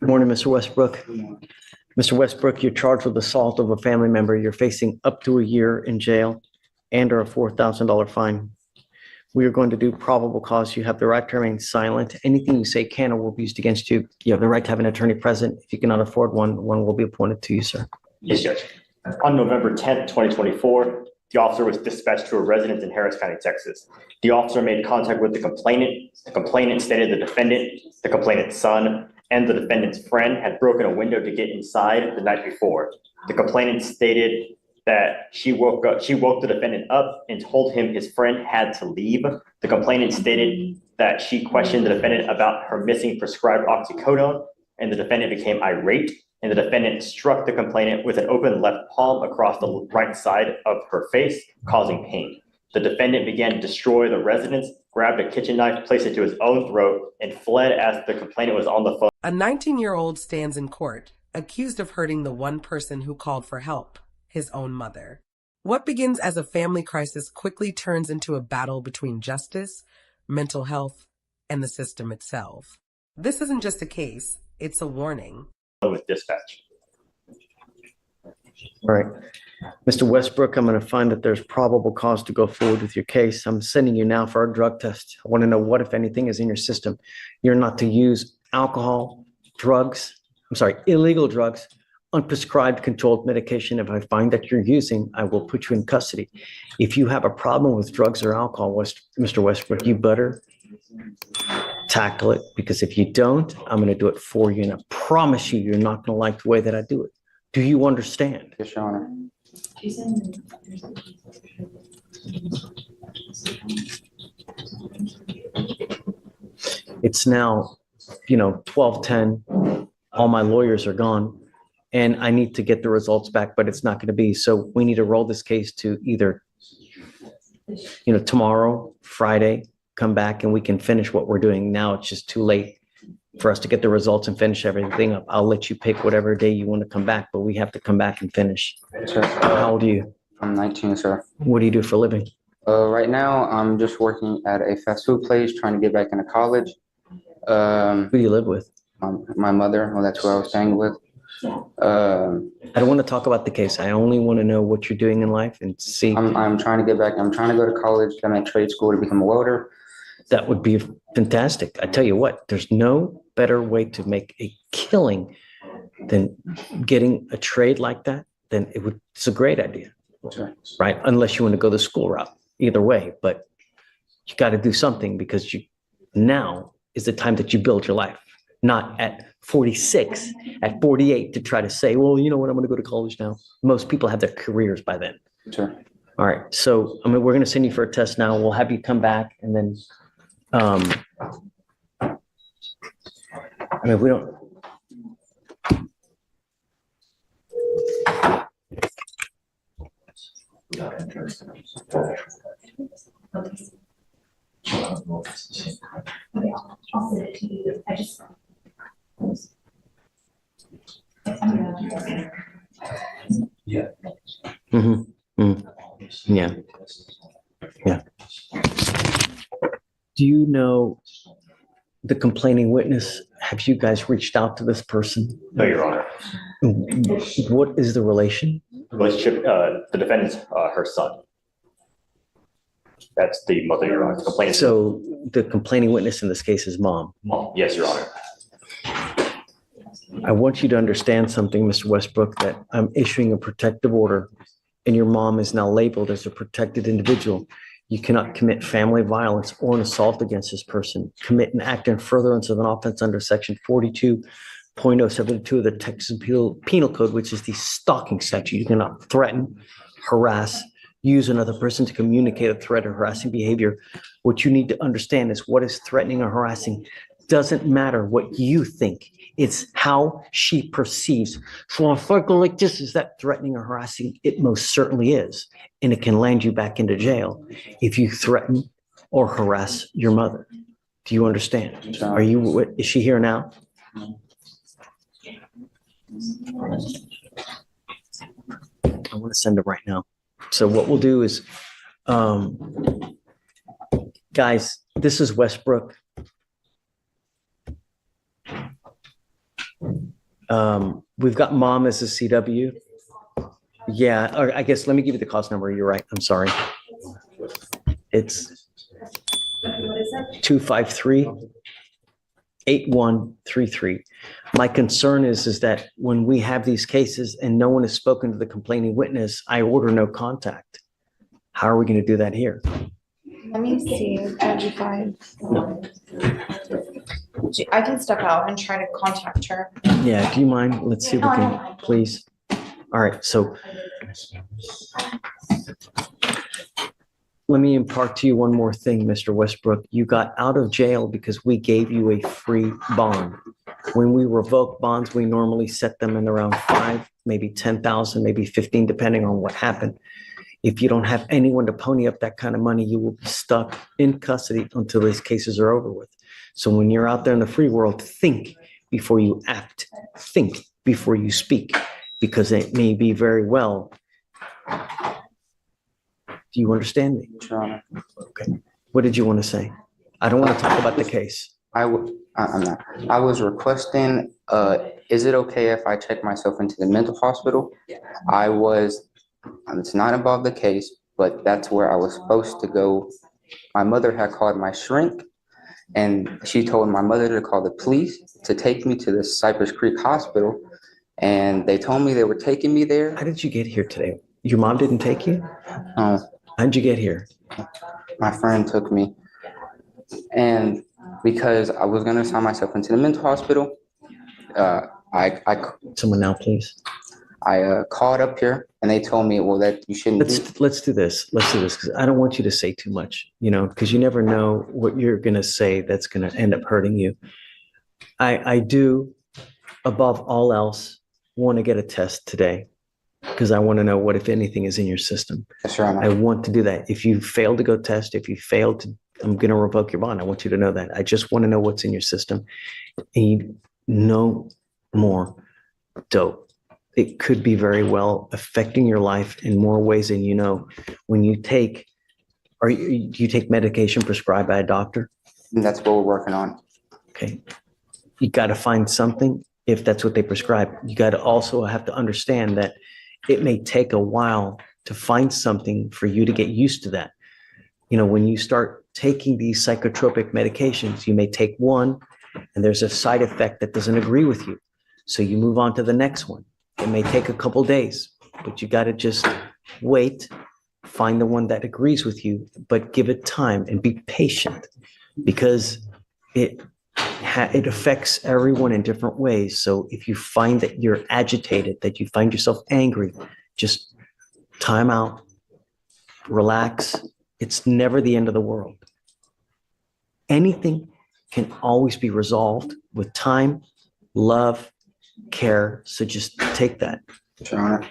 Good morning, Mr. Westbrook. Mr. Westbrook, you're charged with assault of a family member. You're facing up to a year in jail and or a $4,000 fine. We are going to do probable cause. You have the right to remain silent. Anything you say can or will be used against you. You have the right to have an attorney present. If you cannot afford one, one will be appointed to you, sir. Yes, Judge. On November 10th, 2024, the officer was dispatched to a residence in Harris County, Texas. The officer made contact with the complainant. The complainant stated the defendant, the complainant's son, and the defendant's friend had broken a window to get inside the night before. The complainant stated that she woke the defendant up and told him his friend had to leave. The complainant stated that she questioned the defendant about her missing prescribed oxycodone, and the defendant became irate, and the defendant struck the complainant with an open left palm across the right side of her face, causing pain. The defendant began to destroy the residence, grabbed a kitchen knife, placed it to his own throat, and fled as the complainant was on the phone. A 19-year-old stands in court, accused of hurting the one person who called for help, his own mother. What begins as a family crisis quickly turns into a battle between justice, mental health, and the system itself. This isn't just a case, it's a warning. With dispatch. All right. Mr. Westbrook, I'm going to find that there's probable cause to go forward with your case. I'm sending you now for a drug test. I want to know what, if anything, is in your system. You're not to use alcohol, illegal drugs, unprescribed controlled medication. If I find that you're using, I will put you in custody. If you have a problem with drugs or alcohol, Mr. Westbrook, you better tackle it, because if you don't, I'm going to do it for you. And I promise you're not going to like the way that I do it. Do you understand? Yes, Your Honor. It's now, 12:10. All my lawyers are gone and I need to get the results back, but it's not going to be. So we need to roll this case to either, tomorrow, Friday, come back and we can finish what we're doing. Now it's just too late for us to get the results and finish everything up. I'll let you pick whatever day you want to come back, but we have to come back and finish. Sir, How old are you? I'm 19, sir. What do you do for a living? Right now, I'm just working at a fast food place, trying to get back into college. Who do you live with? My mother, well, that's who I was staying with. I don't want to talk about the case. I only want to know what you're doing in life and see. I'm trying to get back. I'm trying to go to college. I'm at trade school to become a welder. That would be fantastic. I tell you what, there's no better way to make a killing than getting a trade like that. It's a great idea, Sure. right? Unless you want to go the school route, either way, but you got to do something, because now is the time that you build your life, not at 46, at 48 to try to say, well, you know what, I'm going to go to college now. Most people have their careers by then. Sure. All right. So, we're going to send you for a test now. We'll have you come back and then, we don't. Yeah. Mm-hmm. Mm-hmm. Yeah. Yeah. Do you know the complaining witness? Have you guys reached out to this person? No, Your Honor. What is the relation? Relationship, the defendant's her son. That's the mother, Your Honor. The complainant. So the complaining witness in this case is mom. Mom. Yes, Your Honor. I want you to understand something, Mr. Westbrook, that I'm issuing a protective order and your mom is now labeled as a protected individual. You cannot commit family violence or an assault against this person, commit an act in furtherance of an offense under section 42.072 of the Texas Penal Code, which is the stalking statute. You cannot threaten, harass, use another person to communicate a threat or harassing behavior. What you need to understand is what is threatening or harassing doesn't matter what you think. It's how she perceives. So if I go like this, is that threatening or harassing? It most certainly is. And it can land you back into jail if you threaten or harass your mother. Do you understand? Is she here now? I want to send her right now. So what we'll do is, guys, this is Westbrook. We've got mom as a CW. Yeah, or I guess, let me give you the cost number. You're right. I'm sorry. It's 253-8133. My concern is that when we have these cases and no one has spoken to the complaining witness, I order no contact. How are we going to do that here? Let me see, 35. I can step out and try to contact her. Yeah, do you mind? Let's see if we No, I don't can, mind. please. All right, so let me impart to you one more thing, Mr. Westbrook. You got out of jail because we gave you a free bond. When we revoke bonds, we normally set them in around 5, maybe 10,000, maybe 15, depending on what happened. If you don't have anyone to pony up that kind of money, you will be stuck in custody until these cases are over with. So when you're out there in the free world, think before you act, think before you speak, because it may be very well. Do you understand me? Your Honor. Okay. What did you want to say? I don't want to talk about the case. I'm not. I was requesting, is it okay if I check myself into the mental hospital? It's not above the case, but that's where I was supposed to go. My mother had called my shrink, and she told my mother to call the police to take me to the Cypress Creek Hospital, and they told me they were taking me there. How did you get here today? Your mom didn't take you? Um, How'd you get here? my friend took me, and because I was gonna sign myself into the mental hospital, I Someone now, please. called up here, and they told me, well, that you shouldn't do. Let's do this. Let's do this, because I don't want you to say too much, because you never know what you're going to say that's going to end up hurting you. I do, above all else, want to get a test today, because I want to know what, if anything, is in your system. Yes, Your Honor. I want to do that. If you fail to go test, if you fail to, I'm going to revoke your bond. I want you to know that. I just want to know what's in your system. And no more dope. It could be very well affecting your life in more ways than you know. When you take, do you take medication prescribed by a doctor? And that's what we're working on. Okay. You got to find something if that's what they prescribe. You got to also have to understand that it may take a while to find something for you to get used to that. When you start taking these psychotropic medications, you may take one and there's a side effect that doesn't agree with you. So you move on to the next one. It may take a couple days, but you got to just wait, find the one that agrees with you, but give it time and be patient, because it affects everyone in different ways. So if you find that you're agitated, that you find yourself angry, just time out, relax. It's never the end of the world. Anything can always be resolved with time, love, care. So just take that. Your Honor.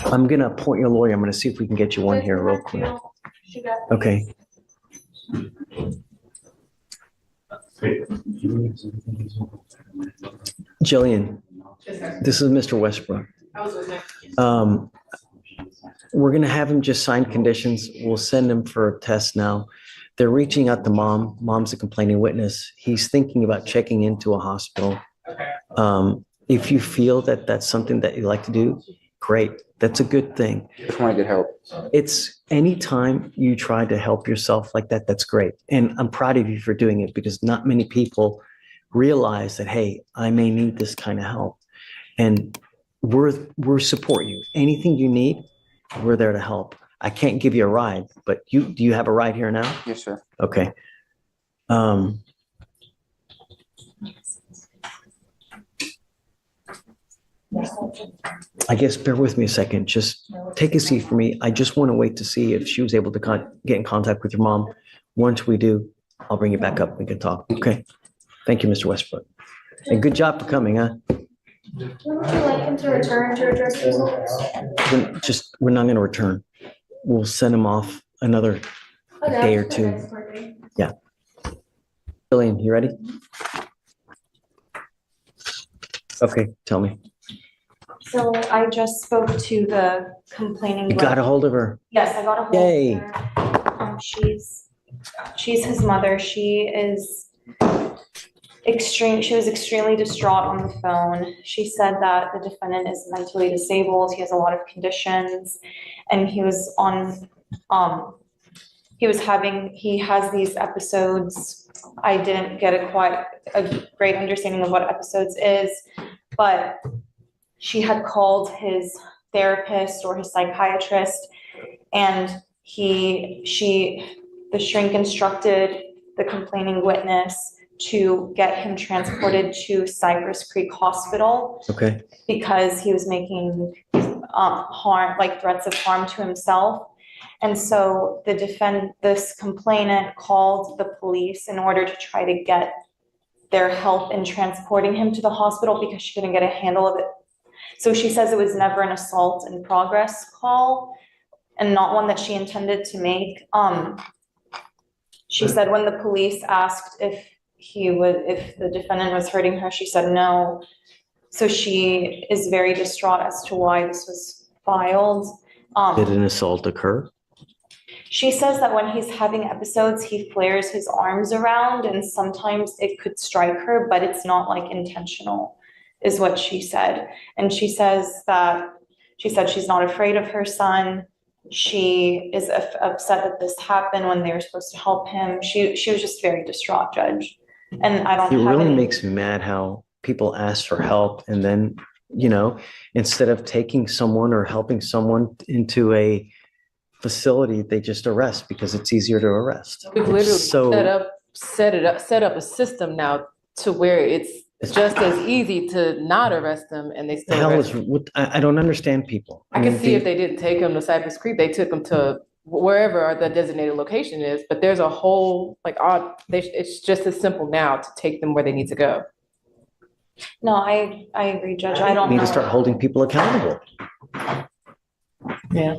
I'm going to appoint your lawyer. I'm going to see if we can get you one here real quick. Okay. Jillian, this is Mr. Westbrook. We're going to have him just sign conditions. We'll send him for a test now. They're reaching out to mom. Mom's a complaining witness. He's thinking about checking into a hospital. If you feel that that's something that you like to do, great. That's a good thing. Just want to get help. It's anytime you try to help yourself like that, that's great. And I'm proud of you for doing it, because not many people realize that, hey, I may need this kind of help. And we're support you. Anything you need, we're there to help. I can't give you a ride, but do you have a ride here now? Yes, sir. Okay. I guess bear with me a second. Just take a seat for me. I just want to wait to see if she was able to get in contact with your mom. Once we do, I'll bring you back up. We can talk. Okay. Thank you, Mr. Westbrook. And good job for coming, huh? Would you like him to return to address results? We're not going to return. We'll send him off another day or two. Yeah. Jillian, you ready? Okay, tell me. So I just spoke to the complaining. You got a hold of her? Yes, I got a hold Yay. of her. She's his mother. She is she was extremely distraught on the phone. She said that the defendant is mentally disabled, he has a lot of conditions, and he has these episodes. I didn't get quite a great understanding of what episodes is, but she had called his therapist or his psychiatrist, and the shrink instructed the complaining witness to get him transported to Cypress Creek Hospital Okay. because he was making harm, like threats of harm to himself. And so this complainant called the police in order to try to get their help in transporting him to the hospital because she couldn't get a handle of it. So she says it was never an assault in progress call and not one that she intended to make. She said when the police asked if the defendant was hurting her, she said no. So she is very distraught as to why this was filed. Did an assault occur? She says that when he's having episodes, he flares his arms around and sometimes it could strike her, but it's not like intentional, is what she said. And she said she's not afraid of her son. She is upset that this happened when they were supposed to help him. She was just very distraught, Judge. And I don't It have really any. makes me mad how people ask for help and then, instead of taking someone or helping someone into a facility, they just arrest because it's easier to arrest. We've literally So set up a system now to where it's just as easy to not arrest them and they the still hell arrest is them. what I don't understand people. I can see if they didn't take them to Cypress Creek, they took them to wherever the designated location is, but there's a whole, it's just as simple now to take them where they need to go. No, I agree, Judge. I don't need know. to start holding people accountable. Yeah.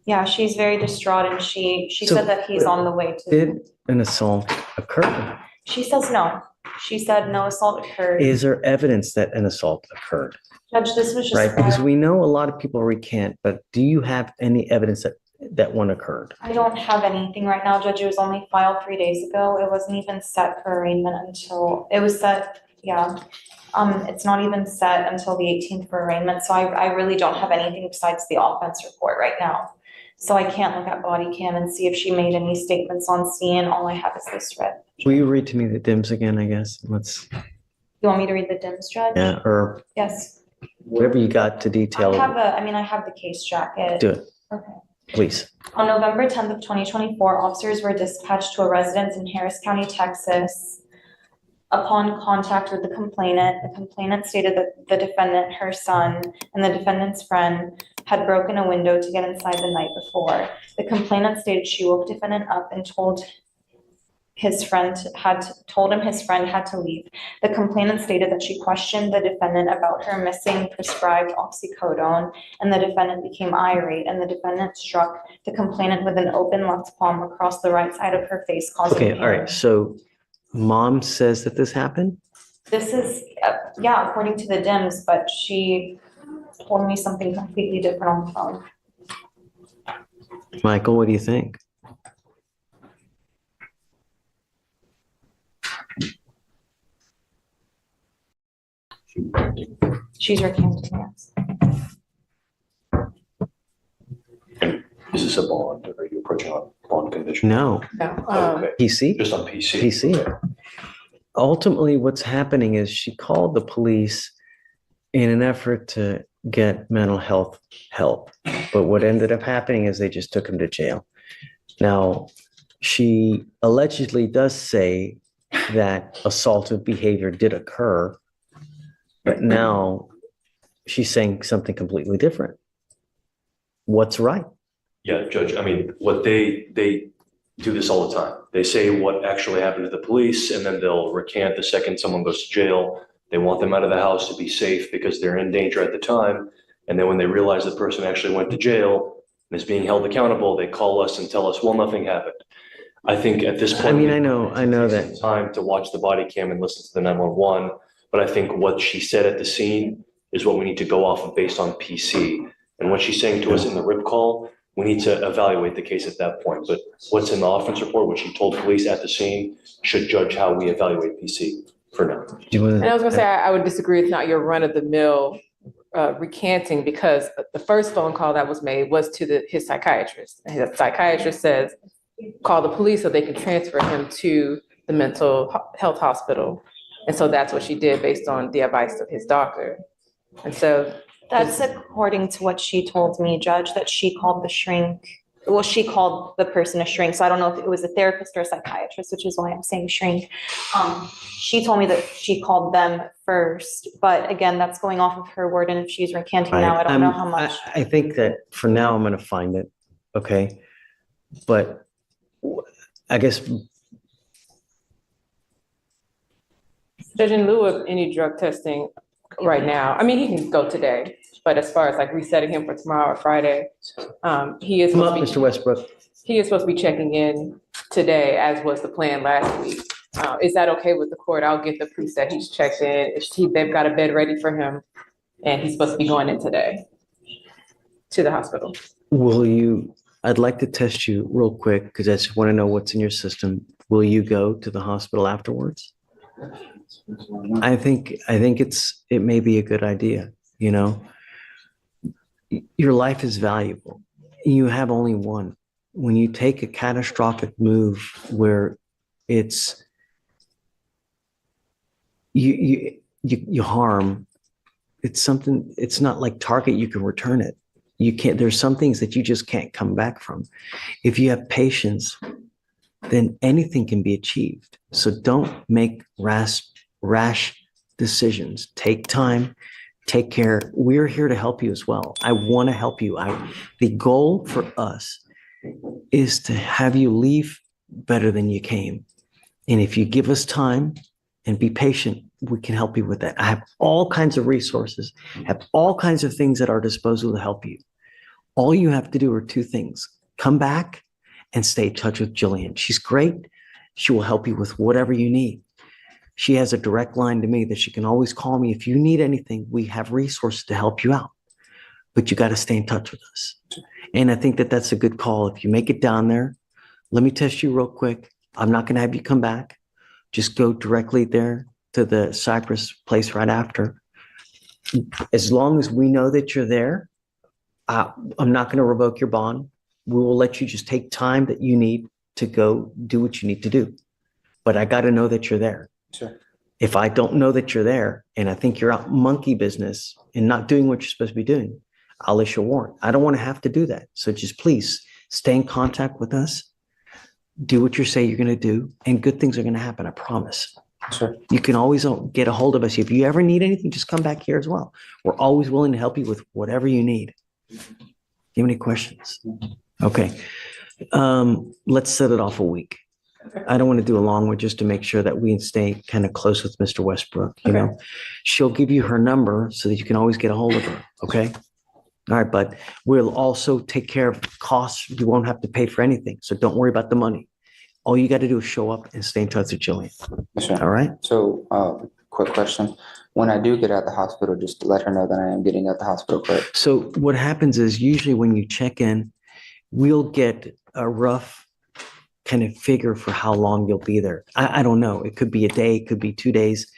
Yeah, she's very distraught and she So, said that he's on the way to. Did an assault occur? She says no. She said no assault occurred. Is there evidence that an assault occurred? Judge, this was just. Right, because we know a lot of people recant, but do you have any evidence that one occurred? I don't have anything right now, Judge. It was only filed 3 days ago. It wasn't even set for arraignment until, it was set, yeah. It's not even set until the 18th for arraignment, so I really don't have anything besides the offense report right now. So I can't look at body cam and see if she made any statements on scene. All I have is this read. Will you read to me the DIMS again, I guess? You want me to read the DIMS, Judge? Yeah, or Yes. whatever you got to detail. I have the case jacket. Do it, Okay. please. On November 10th of 2024, officers were dispatched to a residence in Harris County, Texas. Upon contact with the complainant stated that the defendant, her son, and the defendant's friend had broken a window to get inside the night before. The complainant stated she woke defendant up and told him his friend had to leave. The complainant stated that she questioned the defendant about her missing prescribed oxycodone, and the defendant became irate, and the defendant struck the complainant with an open left palm across the right side of her face, causing Okay, pain. all right, so mom says that this happened? This is, yeah, according to the DIMS, but she told me something completely different on the phone. Michael, what do you think? She's recanted, yes. Is this a bond? Are you approaching on bond condition? No, No. Okay, PC? just on PC. PC. Ultimately, what's happening is she called the police in an effort to get mental health help. But what ended up happening is they just took him to jail. Now, she allegedly does say that assaultive behavior did occur, but now she's saying something completely different. What's right? Yeah, Judge, I mean, what they do this all the time. They say what actually happened to the police, and then they'll recant the second someone goes to jail. They want them out of the house to be safe because they're in danger at the time. And then when they realize the person actually went to jail and is being held accountable, they call us and tell us, well, nothing happened. I think at this point, I mean, I know that. time to watch the body cam and listen to the 911. But I think what she said at the scene is what we need to go off of based on PC. And what she's saying to us in the rip call, we need to evaluate the case at that point. But what's in the offense report, what she told police at the scene, should judge how we evaluate PC. for now. Do you And I was want gonna say, I would disagree. It's not your run-of-the-mill recanting, because the first phone call that was made was to his psychiatrist. And his psychiatrist says, call the police so they can transfer him to the mental health hospital. And so that's what she did based on the advice of his doctor. And so That's according to what she told me, Judge, that she called the shrink. Well, she called the person a shrink. So I don't know if it was a therapist or a psychiatrist, which is why I'm saying shrink. She told me that she called them first, but again, that's going off of her word. And if she's recanting now, I don't know how much. I think that for now, I'm going to find it. Okay. But I guess, Judge, in lieu of any drug testing right now, I mean, he can go today, but as far as like resetting him for tomorrow or Friday, he is come up, supposed to Mr. Westbrook. he is supposed to be checking in today, as was the plan last week. Is that okay with the court? I'll get the proof that he's checked in. They've got a bed ready for him, and he's supposed to be going in today to the hospital. I'd like to test you real quick because I just want to know what's in your system. Will you go to the hospital afterwards? I think it may be a good idea. You know, your life is valuable. You have only one. When you take a catastrophic move where it's you harm, it's something, it's not like Target, you can return it. You can't, there's some things that you just can't come back from. If you have patience, then anything can be achieved. So don't make rash decisions. Take time, take care. We're here to help you as well. I want to help you. The goal for us is to have you leave better than you came. And if you give us time and be patient, we can help you with that. I have all kinds of resources, have all kinds of things at our disposal to help you. All you have to do are two things. Come back and stay in touch with Jillian. She's great. She will help you with whatever you need. She has a direct line to me that she can always call me. If you need anything, we have resources to help you out. But you got to stay in touch with us. And I think that that's a good call. If you make it down there, let me test you real quick. I'm not going to have you come back. Just go directly there to the Cypress place right after. As long as we know that you're there, I'm not going to revoke your bond. We will let you just take time that you need to go do what you need to do. But I got to know that you're there. Sure. If I don't know that you're there and I think you're out monkey business and not doing what you're supposed to be doing, I'll issue a warrant. I don't want to have to do that. So just please stay in contact with us. Do what you say you're going to do, and good things are going to happen. I promise. Sure. You can always get a hold of us. If you ever need anything, just come back here as well. We're always willing to help you with whatever you need. Do you have any questions? Okay. Let's set it off a week. I don't want to do a long one just to make sure that we stay kind of close with Mr. Westbrook. You know, she'll give you her number so that you can always get a hold of her. Okay. All right. But we'll also take care of costs. You won't have to pay for anything. So don't worry about the money. All you got to do is show up and stay in touch with Jillian. Sure. All right. So, quick question. When I do get out of the hospital, just to let her know that I am getting out the hospital, correct? So what happens is usually when you check in, we'll get a rough kind of figure for how long you'll be there. I don't know. It could be a day, it could be 2 days.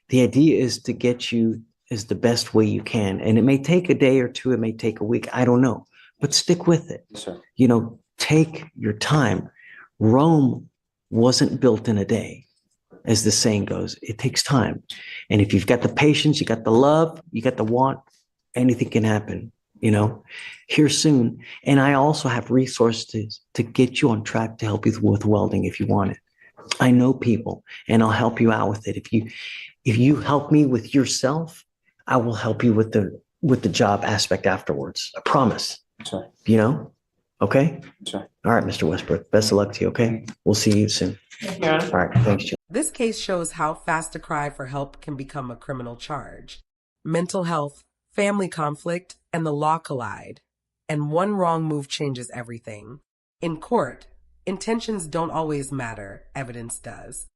The idea is to get you as the best way you can. And it may take a day or two, it may take a week. I don't know, but stick with it. Yes, sir. You know, take your time. Rome wasn't built in a day, as the saying goes. It takes time. And if you've got the patience, you got the love, you got the want, anything can happen, you know, here soon. And I also have resources to get you on track to help you with welding if you want it. I know people and I'll help you out with it. If you help me with yourself, I will help you with the job aspect afterwards. I promise. Sure. You know? Okay? Sure. All right, Mr. Westbrook. Best of luck to you, okay? We'll see you soon. Yeah. All right. Thanks, Jill. This case shows how fast a cry for help can become a criminal charge. Mental health, family conflict, and the law collide. And one wrong move changes everything. In court, intentions don't always matter, evidence does.